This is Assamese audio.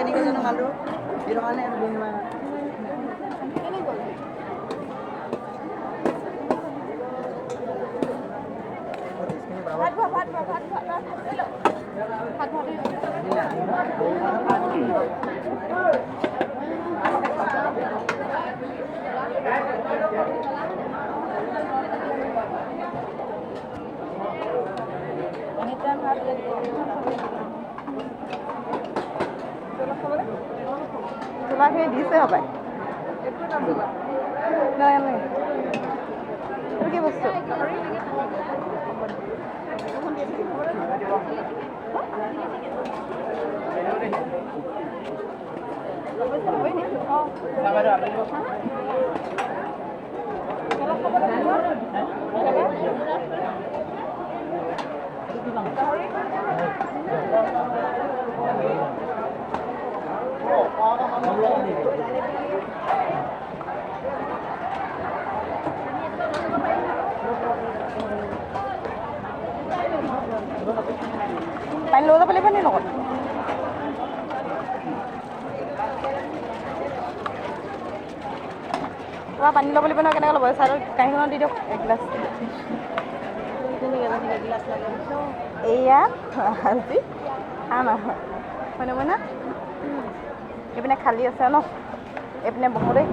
কেনেকৈ জানো মালটো সেইটো কাৰণে চোলাখিনি দিছে হপাই নাই নাই এইটো কি বস্তু পানী লৈ যাব লাগিব নি লগত তোমাৰ পানী ল'ব লাগিব নহয় কেনেকৈ ল'ব চাইডত কাঁহীখনত দি দিয়ক এগিলাচ এয়া আজি খাম আৰু হয়নে মানে এইপিনে খালী আছে ন এইপিনে বহো দেই